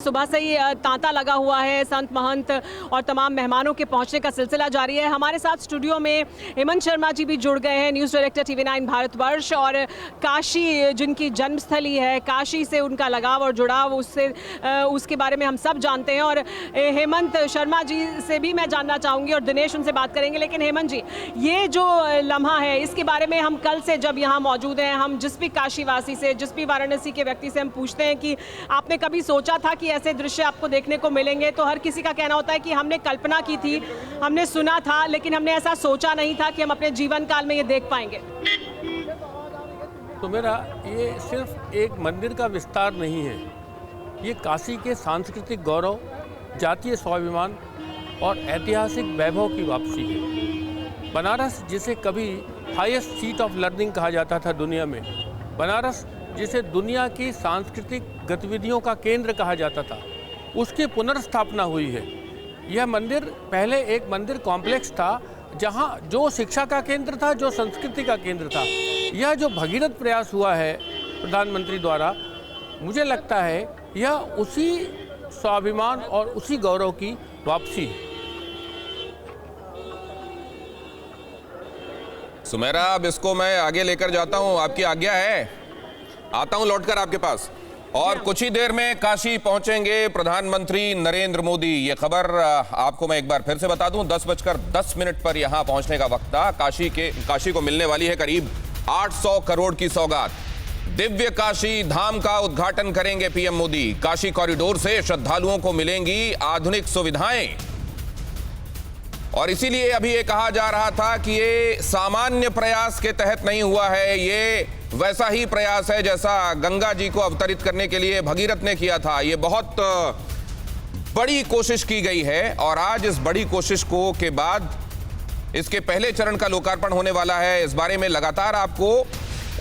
सुबह से ही तांता लगा हुआ है। संत महंत और तमाम मेहमानों के पहुंचने का सिलसिला जारी है। हमारे साथ स्टूडियो में हेमंत शर्मा जी भी जुड़ गए हैं, न्यूज़ डायरेक्टर TV9 भारतवर्ष। और काशी जिनकी जन्मस्थली है, काशी से उनका लगाव और जुड़ाव उसके बारे में हम सब जानते हैं। और हेमंत शर्मा जी से भी मैं जानना चाहूँगी और दिनेश उनसे बात करेंगे। लेकिन हेमंत जी, ये जो लम्हा है इसके बारे में हम कल से जब यहाँ मौजूद हैं, हम जिस भी काशीवासी से, जिस भी वाराणसी के व्यक्ति से हम पूछते हैं कि आपने कभी सोचा था कि ऐसे दृश्य आपको देखने को मिलेंगे, तो हर किसी का कहना होता है कि हमने कल्पना की थी, हमने सुना था, लेकिन हमने ऐसा सोचा नहीं था कि हम अपने जीवन काल में ये देख पाएंगे। तो मेरा ये सिर्फ एक मंदिर का विस्तार नहीं है, ये काशी के सांस्कृतिक गौरव, जातीय स्वाभिमान और ऐतिहासिक वैभव की वापसी है। बनारस जिसे कभी हाईएस्ट सीट ऑफ लर्निंग कहा जाता था दुनिया में, बनारस जिसे दुनिया की सांस्कृतिक गतिविधियों का केंद्र कहा जाता था, उसकी पुनर्स्थापना हुई है। यह मंदिर पहले एक मंदिर कॉम्प्लेक्स था, जहां जो शिक्षा का केंद्र था, जो संस्कृति का केंद्र था। यह जो भगीरथ प्रयास हुआ है प्रधानमंत्री द्वारा, मुझे लगता है यह उसी स्वाभिमान और उसी गौरव की वापसी है। सुमेरा, अब इसको मैं आगे लेकर जाता हूं, आपकी आज्ञा है? आता हूं लौटकर आपके पास। और कुछ ही देर में काशी पहुंचेंगे प्रधानमंत्री नरेंद्र मोदी। ये खबर आपको मैं एक बार फिर से बता दूं, 10:10 पर यहां पहुंचने का वक्त था। काशी को मिलने वाली है करीब 800 करोड़ की सौगात। दिव्य काशी धाम का उद्घाटन करेंगे पीएम मोदी। काशी कॉरिडोर से श्रद्धालुओं को मिलेंगी आधुनिक सुविधाएं। और इसीलिए अभी ये कहा जा रहा था कि ये सामान्य प्रयास के तहत नहीं हुआ है, ये वैसा ही प्रयास है जैसा गंगा जी को अवतरित करने के लिए भगीरथ ने किया था। ये बहुत बड़ी कोशिश की गई है और आज इस बड़ी कोशिश के बाद इसके पहले चरण का लोकार्पण होने वाला है। इस बारे में लगातार आपको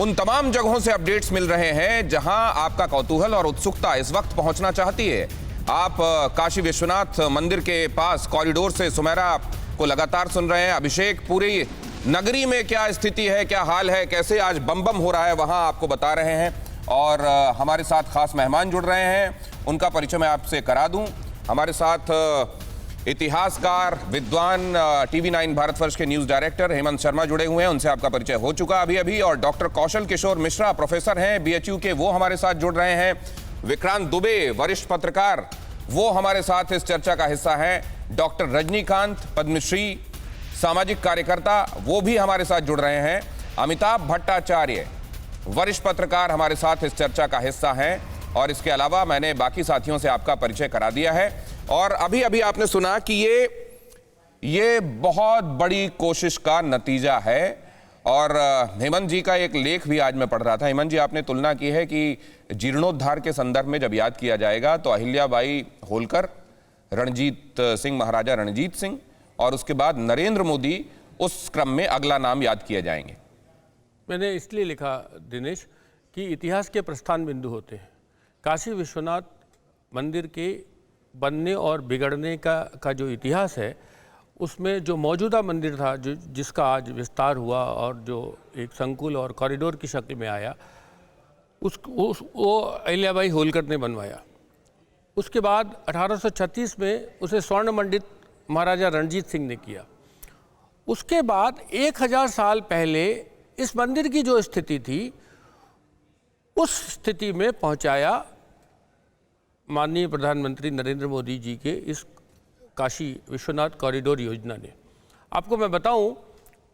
उन तमाम जगहों से अपडेट्स मिल रहे हैं जहां आपका कौतूहल और उत्सुकता इस वक्त पहुंचना चाहती है। आप काशी विश्वनाथ मंदिर के पास कॉरिडोर से सुमेरा को लगातार सुन रहे हैं। अभिषेक, पूरी नगरी में क्या स्थिति है, क्या हाल है, कैसे आज बम बम हो रहा है, वहां आपको बता रहे हैं। और हमारे साथ खास मेहमान जुड़ रहे हैं, उनका परिचय मैं आपसे करा दूं। हमारे साथ इतिहासकार, विद्वान, TV9 भारतवर्ष के न्यूज़ डायरेक्टर हेमंत शर्मा जुड़े हुए हैं, उनसे आपका परिचय हो चुका अभी अभी। और डॉक्टर कौशल किशोर मिश्रा, प्रोफेसर हैं BHU के, वो हमारे साथ जुड़ रहे हैं। विक्रांत दुबे, वरिष्ठ पत्रकार, वो हमारे साथ इस चर्चा का हिस्सा हैं। डॉक्टर रजनीकांत, पद्मश्री सामाजिक कार्यकर्ता, वो भी हमारे साथ जुड़ रहे हैं। अमिताभ भट्टाचार्य, वरिष्ठ पत्रकार, हमारे साथ इस चर्चा का हिस्सा हैं। और इसके अलावा मैंने बाकी साथियों से आपका परिचय करा दिया है। और अभी अभी आपने सुना कि ये बहुत बड़ी कोशिश का नतीजा है। और हेमंत जी का एक लेख भी आज मैं पढ़ रहा था। हेमंत जी, आपने तुलना की है कि जीर्णोद्धार के संदर्भ में जब याद किया जाएगा तो अहिल्याबाई होलकर, रणजीत सिंह, महाराजा रणजीत सिंह, और उसके बाद नरेंद्र मोदी, उस क्रम में अगला नाम याद किए जाएंगे। मैंने इसलिए लिखा दिनेश कि इतिहास के प्रस्थान बिंदु होते हैं। काशी विश्वनाथ मंदिर के बनने और बिगड़ने का जो इतिहास है, उसमें जो मौजूदा मंदिर था, जिसका आज विस्तार हुआ और जो एक संकुल और कॉरिडोर की शक्ल में आया, वो अहिल्याबाई होलकर ने बनवाया। उसके बाद 1836 में उसे स्वर्ण मंडित महाराजा रणजीत सिंह ने किया। उसके बाद 1000 साल पहले इस मंदिर की जो स्थिति थी, उस स्थिति में पहुंचाया माननीय प्रधानमंत्री नरेंद्र मोदी जी के इस काशी विश्वनाथ कॉरिडोर योजना ने। आपको मैं बताऊं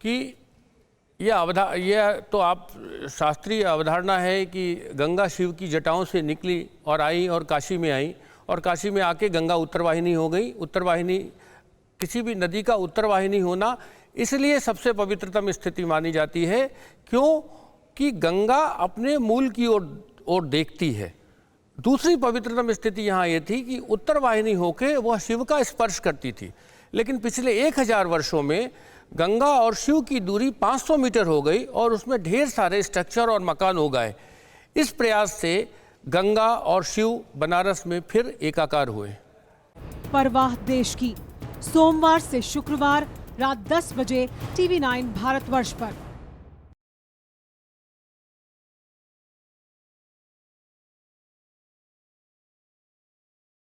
कि यह तो आप शास्त्रीय अवधारणा है कि गंगा शिव की जटाओं से निकली और आई और काशी में आई, और काशी में आके गंगा उत्तरवाहिनी हो गई। उत्तरवाहिनी, किसी भी नदी का उत्तरवाहिनी होना इसलिए सबसे पवित्रतम स्थिति मानी जाती है, क्यों कि गंगा अपने मूल की ओर देखती है। दूसरी पवित्रतम स्थिति यहाँ ये थी कि उत्तरवाहिनी होके वह शिव का स्पर्श करती थी। लेकिन पिछले 1000 वर्षों में गंगा और शिव की दूरी 500 मीटर हो गई और उसमें ढेर सारे स्ट्रक्चर और मकान हो गए। इस प्रयास से गंगा और शिव बनारस में फिर एकाकार हुए। परवाह देश की, सोमवार से शुक्रवार रात 10 बजे TV9 भारतवर्ष पर।